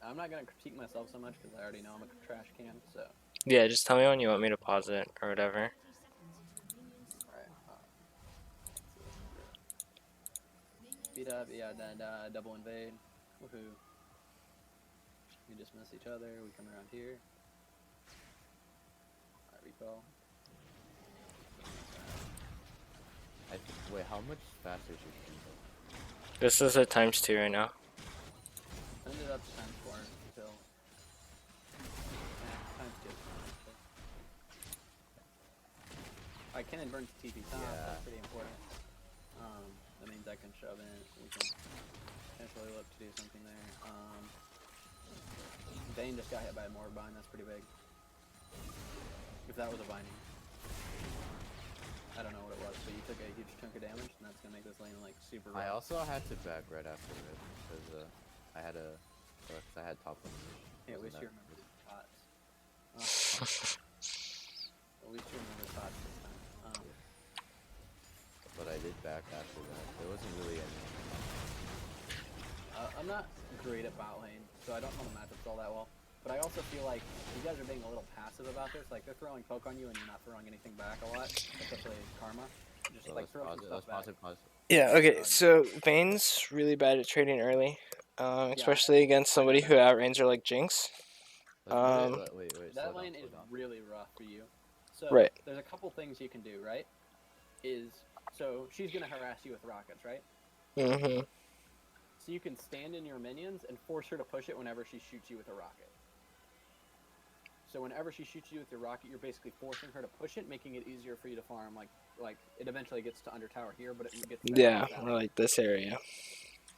I'm not gonna critique myself so much because I already know I'm a trash can. So. Yeah, just tell me when you want me to pause it or whatever. Alright. Speed up, yeah, then double invade. Woohoo. We just miss each other. We come around here. Alright, repel. Wait, how much faster should she go? This is a ×2 right now. Send it up to ×4 until. ×2. I can burn to TP top. Yeah. That's pretty important. That means I can shove in. We can potentially look to do something there. Vayne just got hit by a morgue bind. That's pretty big. If that was a binding. I don't know what it was, but you took a huge chunk of damage, and that's gonna make this lane like super rough. I also had to back right after it because I had top one. Yeah, at least you remember the pots. At least you remember the pots this time. But I did back after that. There wasn't really any. I'm not great at bot lane, so I don't know the matchups all that well. But I also feel like you guys are being a little passive about this. Like, they're throwing poke on you and you're not throwing anything back a lot, especially Karma. Just So like throw some stuff back. pause. Yeah, okay, so Vayne's really bad at trading early, especially against somebody who outranges her like Jinx. Wait. That lane is really rough for you. So, Right. there's a couple things you can do, right? So she's going to harass you with rockets, right? Mm-hmm. So you can stand in your minions and force her to push it whenever she shoots you with a rocket. So whenever she shoots you with your rocket, you're basically forcing her to push it, making it easier for you to farm. Like it eventually gets to under tower here, but it gets or like this area.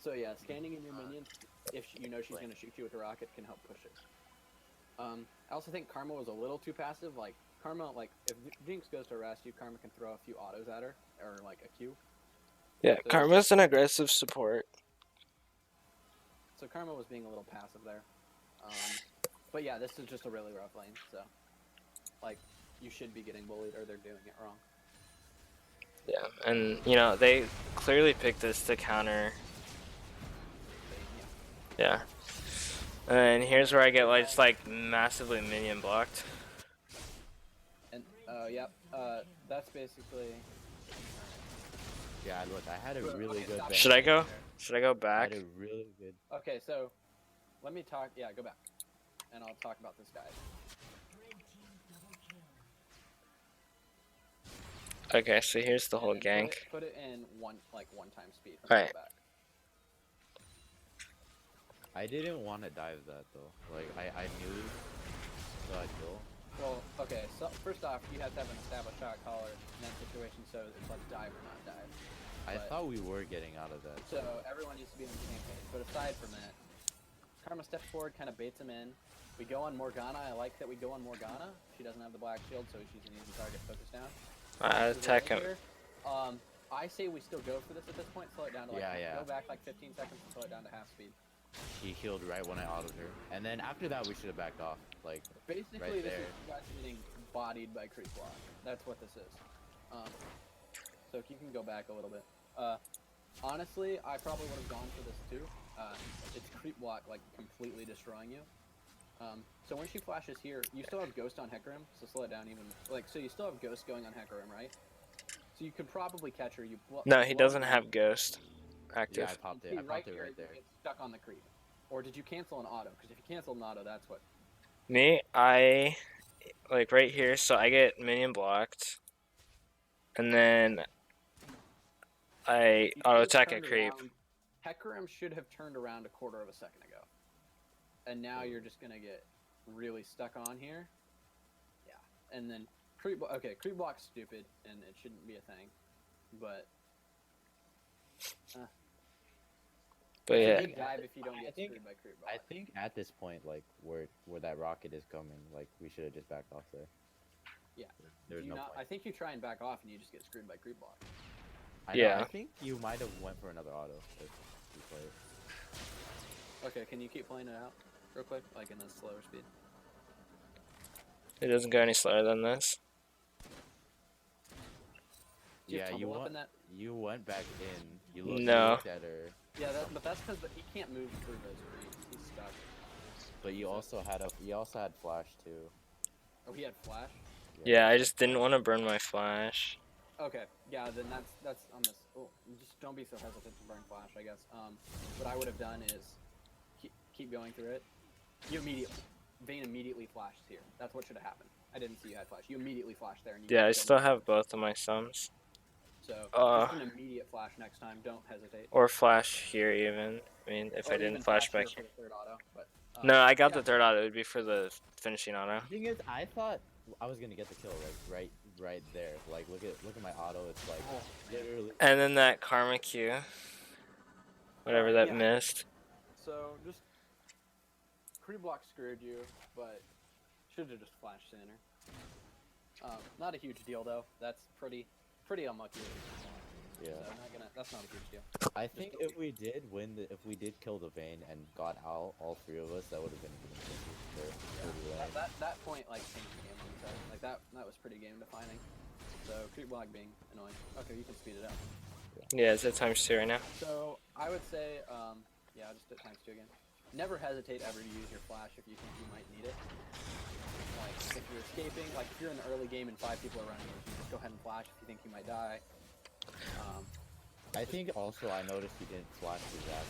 So yeah, standing in your minions, if you know she's going to shoot you with a rocket, can help push it. I also think Karma was a little too passive. Like Karma, like if Jinx goes to harass you, Karma can throw a few autos at her or like a Q. Yeah, so Karma's an aggressive support. So Karma was being a little passive there. But yeah, this is just a really rough lane, so like you should be getting bullied or they're doing it wrong. Yeah, and you know, they clearly picked this to counter. Yeah. And here's where I get like just like massively minion blocked. And yep, that's basically. Yeah, look, I had a really good. Should I go? Should I go back? I had a really good. Okay, so let me talk. Yeah, go back, and I'll talk about this guy. Okay, so here's the whole gank. Put it in one time speed. Alright. I didn't want to dive that though. Like I knew, so I'd go. Well, okay. So first off, you have to have an established shot caller in that situation, so it's like dive or not dive. I thought we were getting out of that. So everyone needs to be on the same page. But aside from that, Karma steps forward, kind of baits him in. We go on Morgana. I like that we go on Morgana. She doesn't have the black shield, so she's an easy target. Focus down. Attack him. I say we still go for this at this point. Slow it down to go back like 15 seconds and slow it down to half speed. She healed right when I autoed her, and then after that we should have backed off. Like basically, right this there. is you guys getting bodied by creep block. That's what this is. So if you can go back a little bit. Honestly, I probably would have gone for this too. It's creep block like completely destroying you. So when she flashes here, you still have Ghost on Hecarim, so slow it down even. Like, so you still have Ghost going on Hecarim, right? So you could probably catch her. No, he doesn't have Ghost active. Yeah, I popped it. I popped it right there. It's stuck on the creep. Or did you cancel an auto? Because if you cancel an auto, that's what. Me, I like right here, so I get minion blocked, and then I auto attack a creep. Hecarim should have turned around a quarter of a second ago. And now you're just gonna get really stuck on here. Yeah. And then creep block's stupid and it shouldn't be a thing. But yeah. Dive if you don't get screwed by creep block. I think at this point, like where that rocket is coming, like we should have just backed off there. Yeah. There's no point. I think you try and back off and you just get screwed by creep block. Yeah. I think you might have went for another auto if you play it. Okay, can you keep playing it out real quick, like in a slower speed? It doesn't go any slower than this. Yeah, you went back in. You looked at her. Yeah, but that's because he can't move through those creeps. He's stuck. But you also had flash too. Oh, he had flash. Yeah, I you just had didn't flash. want to burn my flash. Okay, yeah, then that's on this. Oh, just don't be so hesitant to burn flash, I guess. What I would have done is keep going through it. Vayne immediately flashed here. That's what should have happened. I didn't see you had flash. You immediately flashed there, and you Yeah, I killed still me. have both of my sums. So Uh, just an immediate flash next time. Don't hesitate. or flash here even. I mean, if I Or didn't even flash here back for here. the third auto. But No, I got yeah. the third auto. It would be for the finishing auto. The thing is, I thought I was gonna get the kill right there. Like, look at my auto. It's like literally. And then that karma Q. Whatever that Yeah. missed. So just creep block screwed you, but should have just flashed sooner. Not a huge deal though. That's pretty unlucky. Yeah. So that's not a huge deal. I think if we did kill the Vayne and got out all three of us, that would have been pretty lame. That point like changed the game on the side. Like that was pretty game defining. So creep block being annoying. Okay, you can speed it up. Yeah, it's at ×2 right now. So I would say, yeah, I'll just do ×2 again. Never hesitate ever to use your flash if you think you might need it. Like if you're escaping, like if you're in the early game and 5 people are running, you just go ahead and flash if you think you might die. I think also I noticed he didn't flash the Zac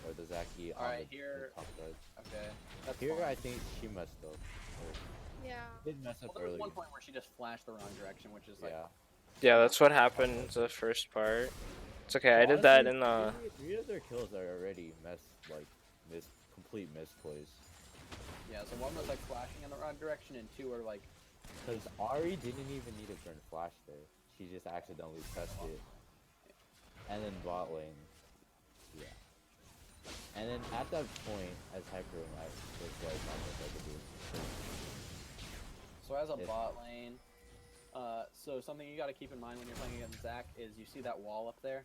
or the Zacky on Alright, the here. top side. Okay. That's Here fine. I think she messed up. Yeah. Did mess up Well, there was early. one point where she just flashed the wrong direction, which is like. Yeah. Yeah, that's what happened the first part. It's okay, I did that in the... Three of their kills are already complete misplays. Yeah, so one was like flashing in the wrong direction, and 2 are like. Because Ahri didn't even need to burn flash there. She just accidentally pressed it. And then bot lane. Yeah. And then at that point, as Hyper Might, there's like not much I could do. So as a bot lane, so something you got to keep in mind when you're playing against Zac is you see that wall up there.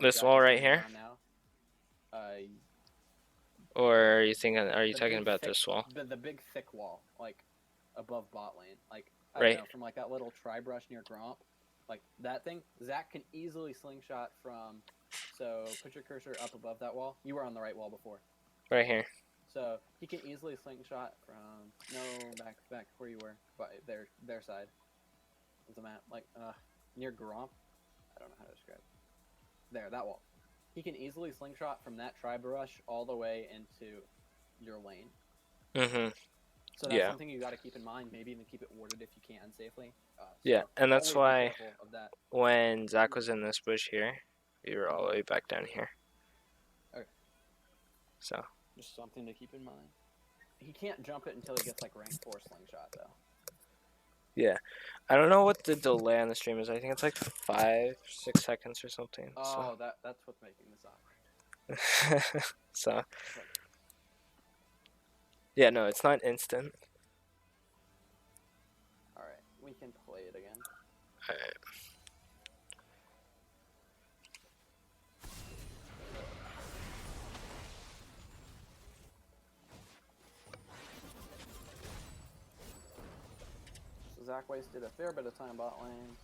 This wall right here? Now. Or are you talking big about thick, this wall? The big thick wall, like above bot lane, like I Right. don't know, from like that little tri-brush near Gromp, like that thing. Zac can easily slingshot from. So put your cursor up above that wall. You were on the right wall before. Right here. So he can easily slingshot from back where you were, but their side of the map, like near Gromp. I don't know how to describe it. There, that wall. He can easily slingshot from that tri-brush all the way into your lane. Mm-hmm. So that's something you got to keep in mind. Maybe even keep it warded if you can safely. Yeah, and that's always be why careful of that. when Zac was in this bush here, we were all the way back down here. Okay. So. Just something to keep in mind. He can't jump it until he gets like rank 4 slingshot though. Yeah. I don't know what the delay on the stream is. I think it's like 5-6 seconds or something. Oh, that's what's making this awkward. So. Yeah, no, it's not instant. Alright, we can play it again. Alright. So Zac wasted a fair bit of time bot lane.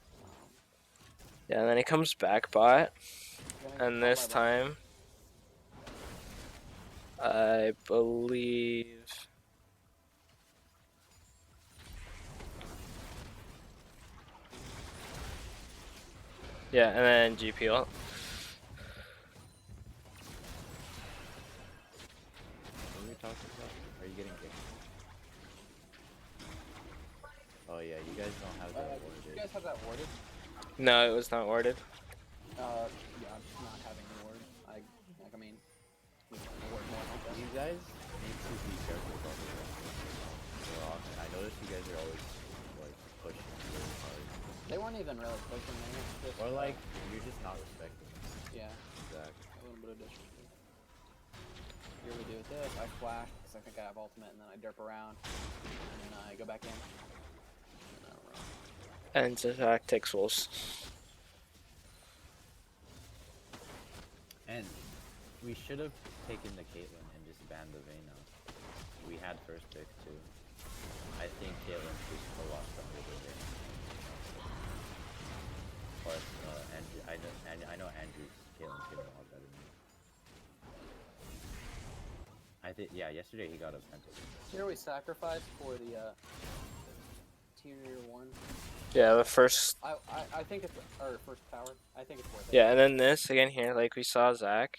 Yeah, and then he comes back bot. Gonna And get this caught by bot. time, I believe... Yeah, and then GP ult. What are we talking about? Are you getting kicked? Oh yeah, you guys don't have that warded. You guys have that warded? No, it was not warded. Yeah, I'm just not having the ward. I mean, we can ward more like that. You guys need to be careful about this. I noticed you guys are always like pushing really hard. They weren't even really pushing me. It's just, Or like you're just not respecting. yeah, Exactly. a little bit of disrespect. Here we do with this. I flash because I think I have ultimate, and then I derp around, and then I go back in. And then I run. And Zac takes wolves. And we should have taken the Caitlyn and just banned the Vayne out. We had first pick too. I think Caitlyn's just a lot stronger than Vayne. Plus, Andrew, I know Andrew's Caitlyn's getting a lot better than me. I I think yeah. Yesterday he got a penta. Here we sacrifice for the tier 1. Yeah, the first. I think it's our first tower. I think it's worth it. Yeah, and then this again here, like we saw Zach.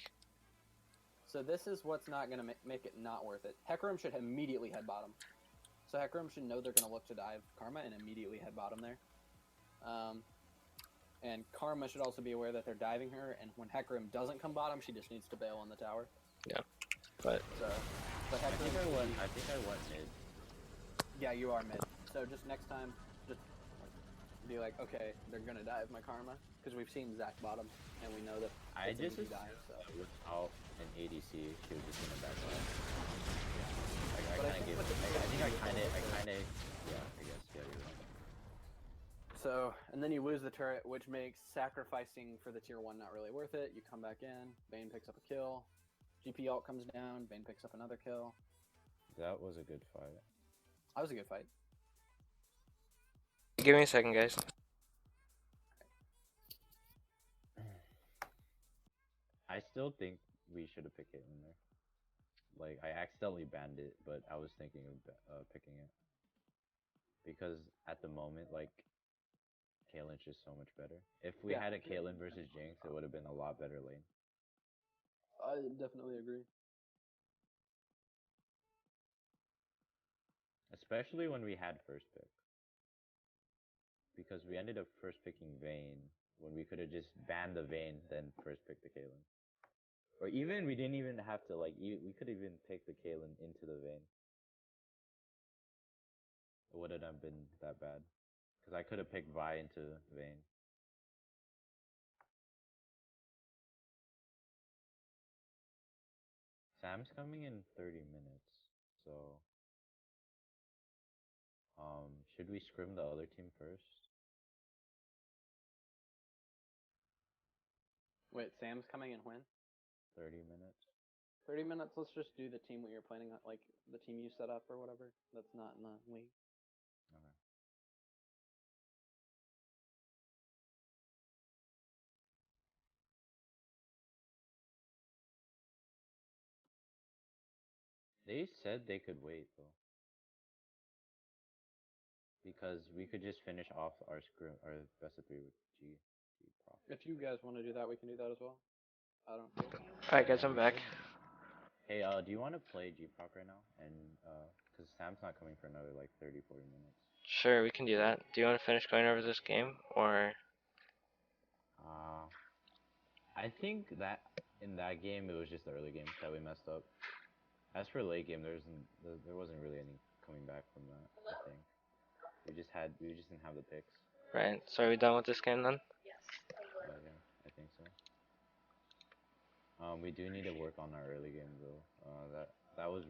So this is what's not gonna make it not worth it. Hecarim should immediately head bottom. So Hecarim should know they're gonna look to dive Karma and immediately head bottom there. And Karma should also be aware that they're diving her, and when Hecarim doesn't come bottom, she just needs to bail on the tower. Yeah, but But I think I Hecarim, went. I think I went mid. yeah, you are mid. So just next time, just be like, okay, they're gonna dive my Karma, because we've seen Zach bottom, and we know that I it's just easy dive. So. without an ADC, she was just gonna back off. But I think I kind of, yeah, I guess, yeah, you're right. So, and then you lose the turret, which makes sacrificing for the tier 1 not really worth it. You come back in, Vayne picks up a kill, GP ult comes down, Vayne picks up another kill. That was a good fight. That was a good fight. give me a second, guys. I still think we should have picked it in there. Like, I accidentally banned it, but I was thinking of picking it. Because at the moment, like, Caitlyn's just so much better. If we had a Caitlyn versus Jinx, it would have been a lot better lane. I definitely agree. Especially when we had first pick. Because we ended up first picking Vayne, when we could have just banned the Vayne, then first picked the Caitlyn. Or even, we didn't even have to, like, we could even pick the Caitlyn into the Vayne. It wouldn't have been that bad. Because I could have picked Vi into Vayne. Sam's coming in 30 minutes, so... should we scrim the other team first? Wait, Sam's coming in when? 30 minutes? 30 minutes, let's just do the team what you're planning on, like, the team you set up or whatever. That's not in the league. Okay. They said they could wait, though. Because we could just finish off our scrim, our best of 3 with G Prop. If you guys want to do that, we can do that as well. I don't care. Alright, guys, I'm back. Hey, do you want to play G Prop right now? And, because Sam's not coming for another, like, 30, 40 minutes. Sure, we can do that. Do you want to finish going over this game, or? I think that in that game, it was just the early game that we messed up. As for late game, there wasn't really any coming back from that, I think. We just didn't have the picks. Right, so are we done with this game then? Yeah, I think so. We do need to work on our early game though. That was